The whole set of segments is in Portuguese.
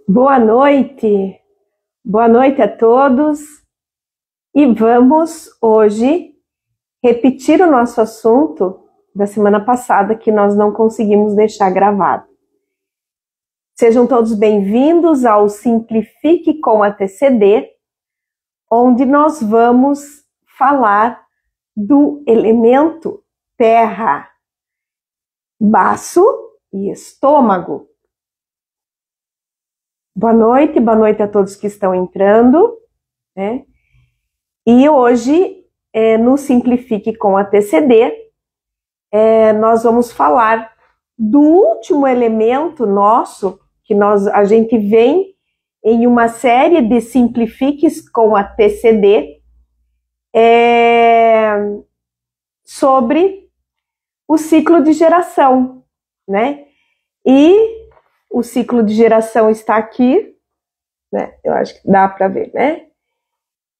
Boa noite a todos. E vamos hoje repetir o nosso assunto da semana passada que nós não conseguimos deixar gravado. Sejam todos bem-vindos ao Simplifique com a TCD, onde nós vamos falar do elemento terra, baço e estômago. Boa noite a todos que estão entrando, né? E hoje, no Simplifique com a TCD, nós vamos falar do último elemento nosso, que a gente vem em uma série de Simplifiques com a TCD, sobre o ciclo de geração, né? E o ciclo de geração está aqui, né? Eu acho que dá para ver, né?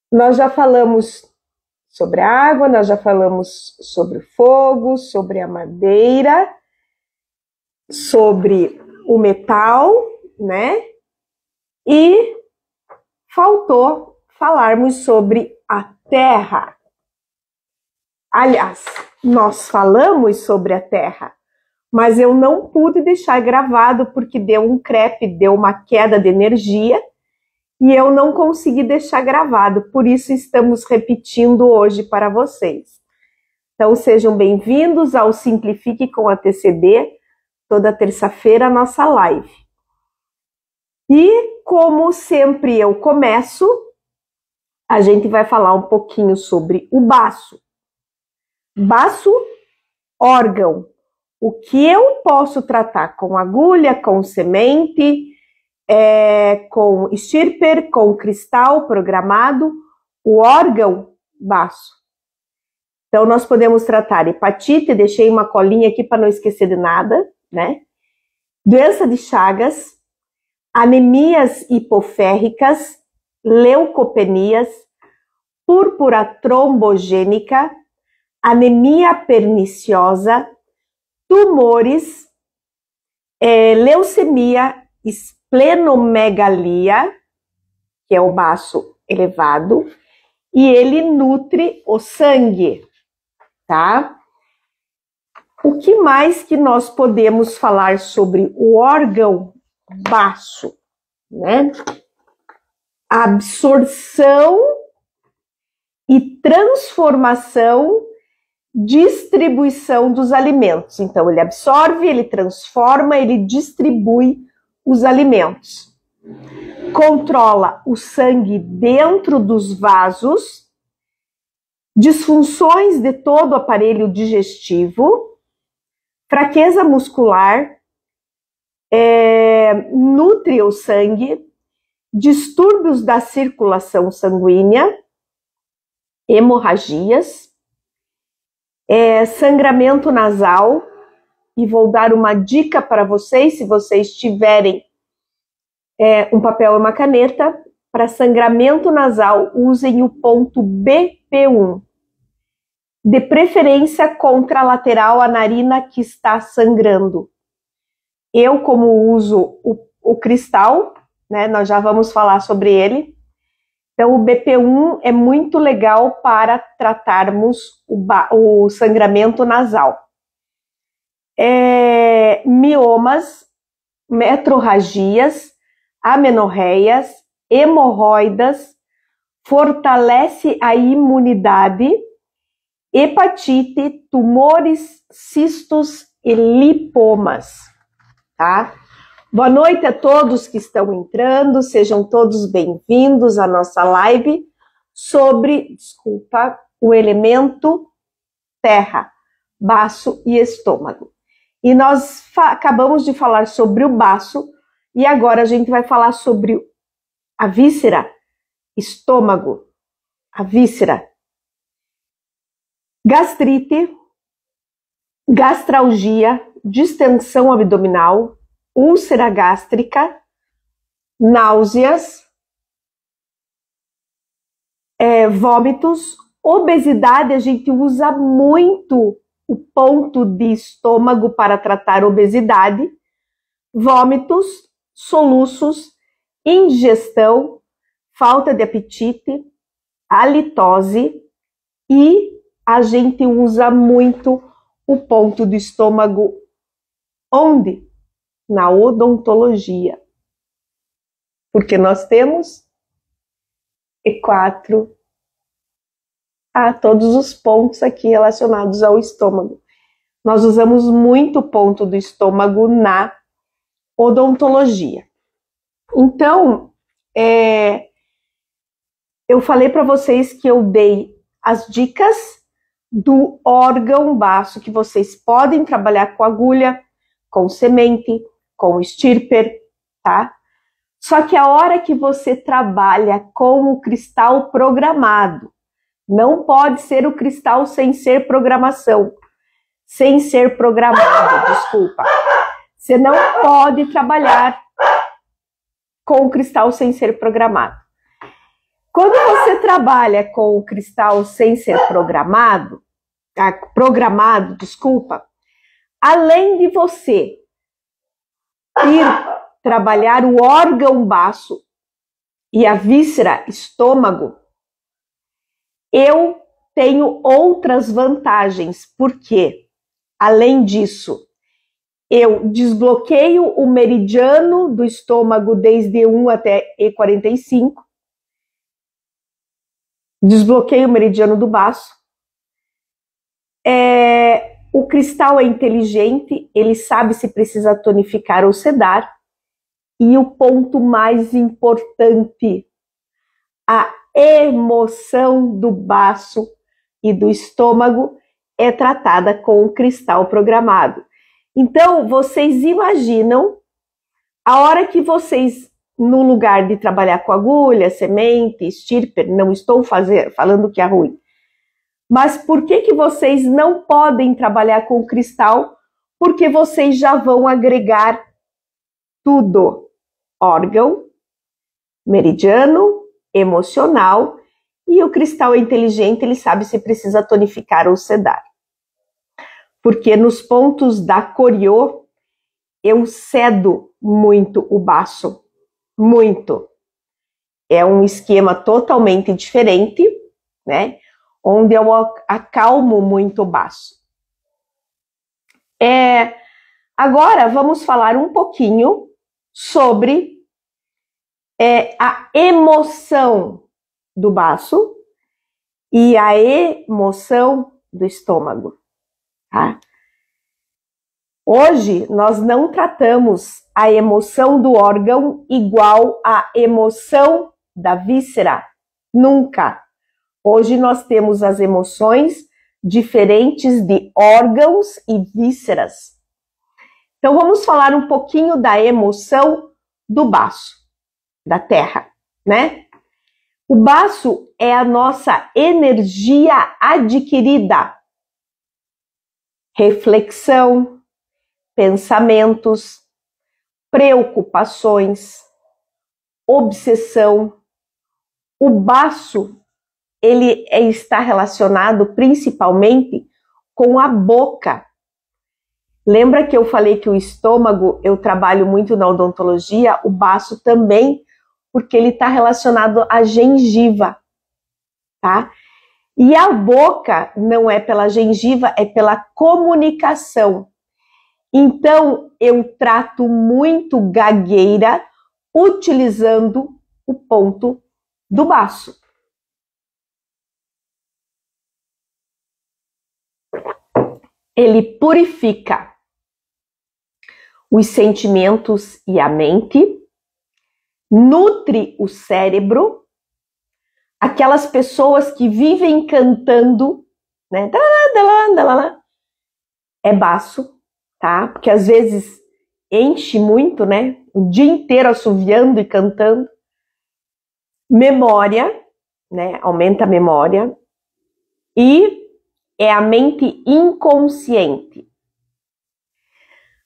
Nós já falamos sobre a água, nós já falamos sobre o fogo, sobre a madeira, sobre o metal, né? E faltou falarmos sobre a terra. Aliás, nós falamos sobre a terra, mas eu não pude deixar gravado porque deu um crepe, deu uma queda de energia e eu não consegui deixar gravado, por isso estamos repetindo hoje para vocês. Então sejam bem-vindos ao Simplifique com a TCD, toda terça-feira a nossa live. E como sempre eu começo, a gente vai falar um pouquinho sobre o baço. Baço, órgão. O que eu posso tratar com agulha, com semente, com stipper, com cristal programado, o órgão baço. Então, nós podemos tratar hepatite, deixei uma colinha aqui para não esquecer de nada, né? Doença de Chagas, anemias hipoférricas, leucopenias, púrpura trombogênica, anemia perniciosa, tumores, leucemia, esplenomegalia, que é o baço elevado, e ele nutre o sangue, tá? O que mais que nós podemos falar sobre o órgão baço, né? Absorção e transformação, distribuição dos alimentos. Então, ele absorve, ele transforma, ele distribui os alimentos. Controla o sangue dentro dos vasos, disfunções de todo o aparelho digestivo, fraqueza muscular, nutre o sangue, distúrbios da circulação sanguínea, hemorragias, sangramento nasal, e vou dar uma dica para vocês, se vocês tiverem um papel e uma caneta, para sangramento nasal, usem o ponto BP1, de preferência contralateral à narina que está sangrando. Eu, como uso o cristal, né, nós já vamos falar sobre ele, então o BP1 é muito legal para tratarmos o sangramento nasal. Miomas, metrorragias, amenorreias, hemorroidas, fortalece a imunidade, hepatite, tumores, cistos e lipomas, tá? Boa noite a todos que estão entrando, sejam todos bem-vindos à nossa live sobre, o elemento terra, baço e estômago. E nós acabamos de falar sobre o baço e agora a gente vai falar sobre a víscera, estômago, a víscera. Gastrite, gastralgia, distensão abdominal, úlcera gástrica, náuseas, vômitos, obesidade. A gente usa muito o ponto de estômago para tratar obesidade, vômitos, soluços indigestão, falta de apetite, halitose, e a gente usa muito o ponto do estômago. Onde? Na odontologia. Porque nós temos E4, todos os pontos aqui relacionados ao estômago. Nós usamos muito o ponto do estômago na odontologia. Então, eu falei para vocês que eu dei as dicas do órgão baço, que vocês podem trabalhar com agulha, com semente, com stirper, tá? Só que a hora que você trabalha com o cristal programado, não pode ser o cristal sem ser programação, sem ser programado, desculpa. Você não pode trabalhar com o cristal sem ser programado. Quando você trabalha com o cristal sem ser programado, além de você ir trabalhar o órgão baço e a víscera estômago, eu tenho outras vantagens, porque, além disso, eu desbloqueio o meridiano do estômago desde E1 até E45, desbloqueio o meridiano do baço. O cristal é inteligente, ele sabe se precisa tonificar ou sedar. E o ponto mais importante, a emoção do baço e do estômago é tratada com o cristal programado. Então, vocês imaginam a hora que vocês, no lugar de trabalhar com agulha, semente, stirper, não estou falando que é ruim, mas por que vocês não podem trabalhar com o cristal? Porque vocês já vão agregar tudo: órgão, meridiano, emocional, e o cristal é inteligente, ele sabe se precisa tonificar ou sedar. Porque nos pontos da coriô, eu sedo muito o baço, muito. É um esquema totalmente diferente, né? Onde eu acalmo muito o baço. Agora vamos falar um pouquinho sobre a emoção do baço e a emoção do estômago. Tá? Hoje nós não tratamos a emoção do órgão igual à emoção da víscera. Nunca. Hoje nós temos as emoções diferentes de órgãos e vísceras. Então vamos falar um pouquinho da emoção do baço, da terra, né? O baço é a nossa energia adquirida. Reflexão, pensamentos, preocupações, obsessão. O baço, ele está relacionado principalmente com a boca. Lembra que eu falei que o estômago, eu trabalho muito na odontologia, o baço também, porque ele está relacionado à gengiva, tá? E a boca não é pela gengiva, é pela comunicação. Então, eu trato muito gagueira utilizando o ponto do baço. Ele purifica os sentimentos e a mente, nutre o cérebro. Aquelas pessoas que vivem cantando, né? É baço, tá? Porque às vezes enche muito, né? O dia inteiro assoviando e cantando. Memória, né? Aumenta a memória. E é a mente inconsciente.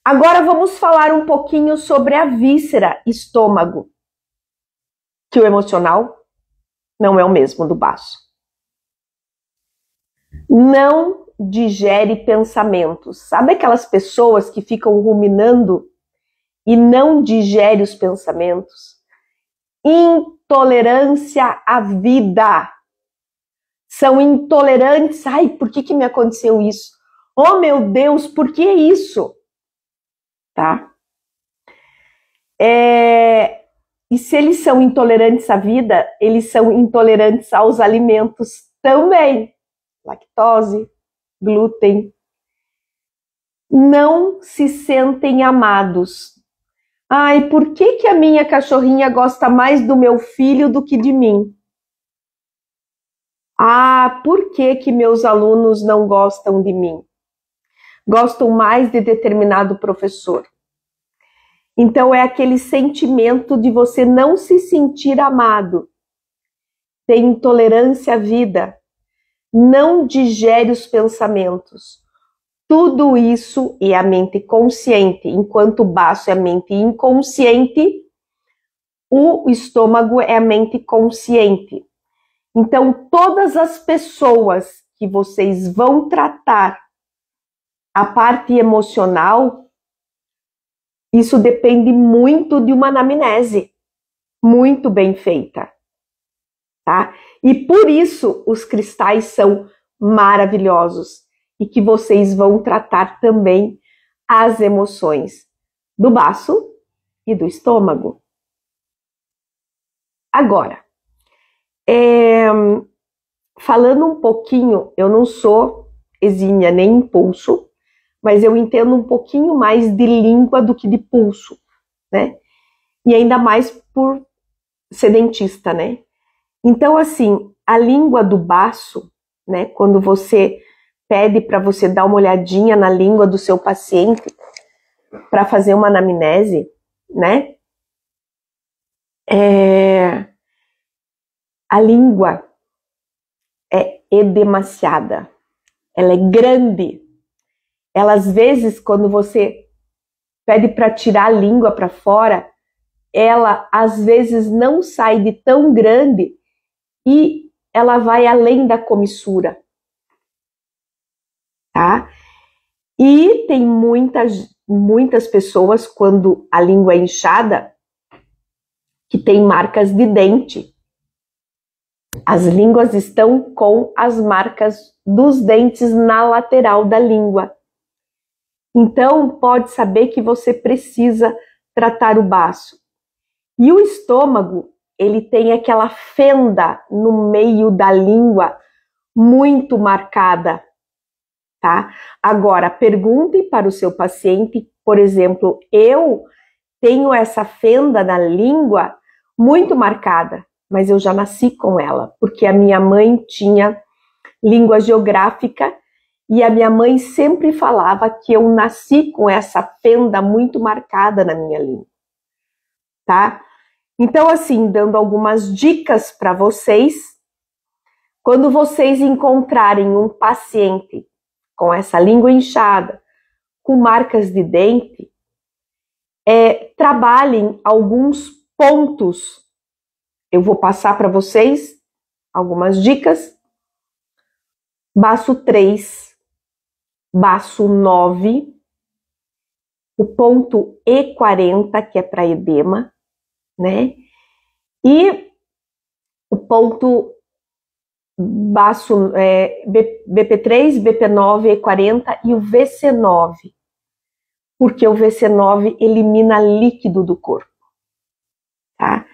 Agora vamos falar um pouquinho sobre a víscera estômago, que o emocional não é o mesmo do baço. Não digere pensamentos. Sabe aquelas pessoas que ficam ruminando e não digere os pensamentos? intolerância à vida. São intolerantes. Ai, por que me aconteceu isso? Oh, meu Deus, por que isso? Tá? E se eles são intolerantes à vida, eles são intolerantes aos alimentos também. Lactose, glúten. Não se sentem amados. Ai, por que a minha cachorrinha gosta mais do meu filho do que de mim? Ah, por que meus alunos não gostam de mim? Gostam mais de determinado professor. Então é aquele sentimento de você não se sentir amado. Tem intolerância à vida. Não digere os pensamentos. Tudo isso é a mente consciente. Enquanto o baço é a mente inconsciente, o estômago é a mente consciente. Então, todas as pessoas que vocês vão tratar a parte emocional, isso depende muito de uma anamnese muito bem feita, tá? E por isso os cristais são maravilhosos e que vocês vão tratar também as emoções do baço e do estômago. Agora, falando um pouquinho, eu não sou exímia nem em pulso, mas eu entendo um pouquinho mais de língua do que de pulso, né? E ainda mais por ser dentista, né? Então, assim, a língua do baço, né? Quando você pede para você dar uma olhadinha na língua do seu paciente para fazer uma anamnese, né? A língua é edemaciada, ela é grande. Ela, às vezes, quando você pede para tirar a língua para fora, ela, às vezes, não sai de tão grande e ela vai além da comissura, tá? E tem muitas pessoas, quando a língua é inchada, que tem marcas de dente. As línguas estão com as marcas dos dentes na lateral da língua. Então, pode saber que você precisa tratar o baço. E o estômago, ele tem aquela fenda no meio da língua muito marcada, tá? Agora, pergunte para o seu paciente, por exemplo, eu tenho essa fenda na língua muito marcada, mas eu já nasci com ela, porque a minha mãe tinha língua geográfica e a minha mãe sempre falava que eu nasci com essa fenda muito marcada na minha língua, tá? Então, assim, dando algumas dicas para vocês, quando vocês encontrarem um paciente com essa língua inchada, com marcas de dente, trabalhem alguns pontos. Eu vou passar para vocês algumas dicas. Baço 3, baço 9, o ponto E40, que é para edema, né? E o ponto baço BP3, BP9, E40 e o VC9, porque o VC9 elimina líquido do corpo, tá?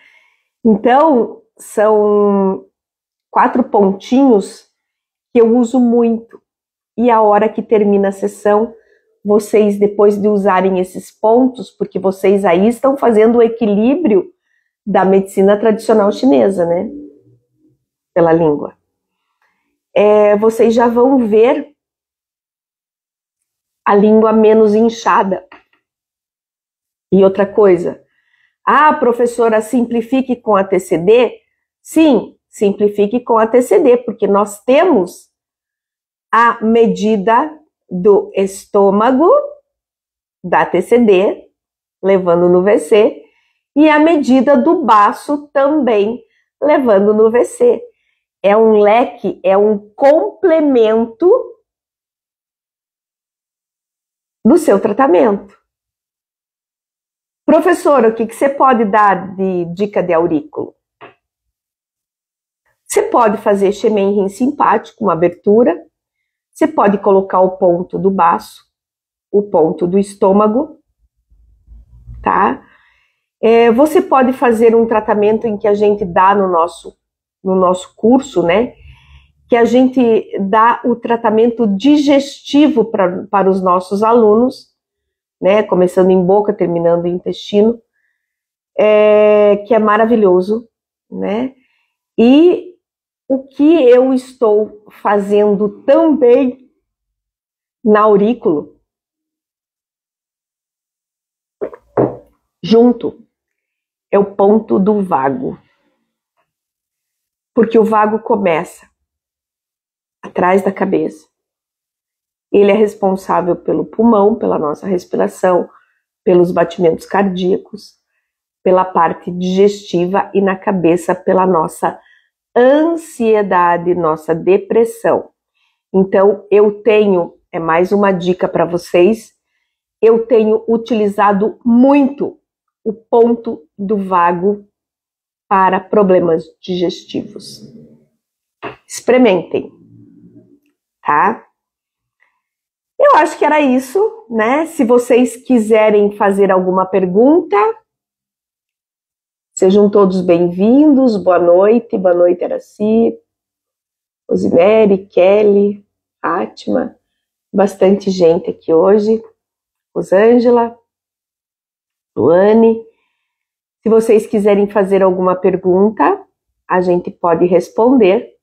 Então, são 4 pontinhos que eu uso muito. E a hora que termina a sessão, vocês, depois de usarem esses pontos, porque vocês aí estão fazendo o equilíbrio da medicina tradicional chinesa, né? Pela língua. Vocês já vão ver a língua menos inchada. E outra coisa, professora, simplifique com a TCD? Sim, simplifique com a TCD, porque nós temos a medida do estômago da TCD, levando no VC, e a medida do baço também, levando no VC. É um leque, é um complemento do seu tratamento. Professor, o que você pode dar de dica de aurículo? Você pode fazer Shemen simpático, uma abertura. Você pode colocar o ponto do baço, o ponto do estômago, tá? Você pode fazer um tratamento em que a gente dá no nosso curso, né? Que a gente dá o tratamento digestivo para os nossos alunos, né? Começando em boca, terminando em intestino, que é maravilhoso, né? E o que eu estou fazendo também na aurículo, junto, é o ponto do vago. Porque o vago começa atrás da cabeça. Ele é responsável pelo pulmão, pela nossa respiração, pelos batimentos cardíacos, pela parte digestiva e na cabeça pela nossa ansiedade, nossa depressão. Então, eu tenho, mais uma dica para vocês, eu tenho utilizado muito o ponto do vago para problemas digestivos. Experimentem, tá? Eu acho que era isso, né? Se vocês quiserem fazer alguma pergunta, sejam todos bem-vindos. Boa noite, Araci, Rosemary, Kelly, Fátima, bastante gente aqui hoje, Rosângela, Luane. Se vocês quiserem fazer alguma pergunta, a gente pode responder.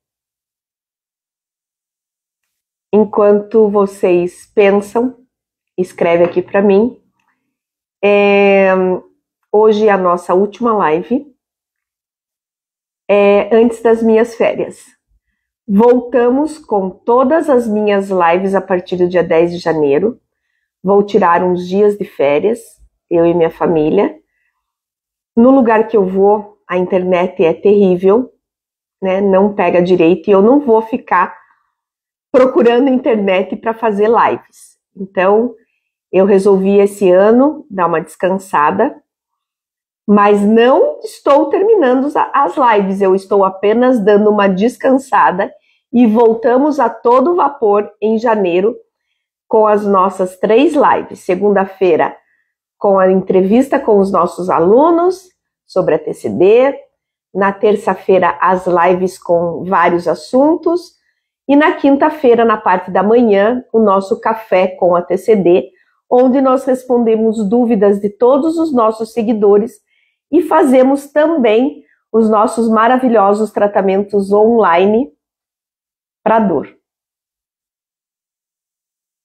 Enquanto vocês pensam, escreve aqui para mim. Hoje é a nossa última live, antes das minhas férias. Voltamos com todas as minhas lives a partir do dia 10 de janeiro. Vou tirar uns dias de férias, eu e minha família. No lugar que eu vou, a internet é terrível, né? Não pega direito e eu não vou ficar procurando internet para fazer lives. Então, eu resolvi esse ano dar uma descansada, mas não estou terminando as lives, eu estou apenas dando uma descansada e voltamos a todo vapor em janeiro com as nossas 3 lives. Segunda-feira, com a entrevista com os nossos alunos sobre a TCD. Na terça-feira, as lives com vários assuntos. E na quinta-feira, na parte da manhã, o nosso café com a TCD, onde nós respondemos dúvidas de todos os nossos seguidores e fazemos também os nossos maravilhosos tratamentos online para dor.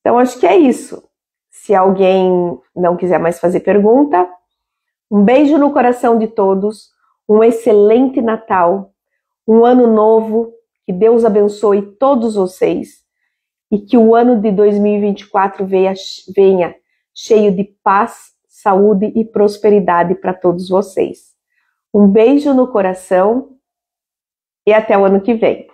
Então, acho que é isso. Se alguém não quiser mais fazer pergunta, um beijo no coração de todos, um excelente Natal, um ano novo, que Deus abençoe todos vocês e que o ano de 2024 venha cheio de paz, saúde e prosperidade para todos vocês. Um beijo no coração e até o ano que vem.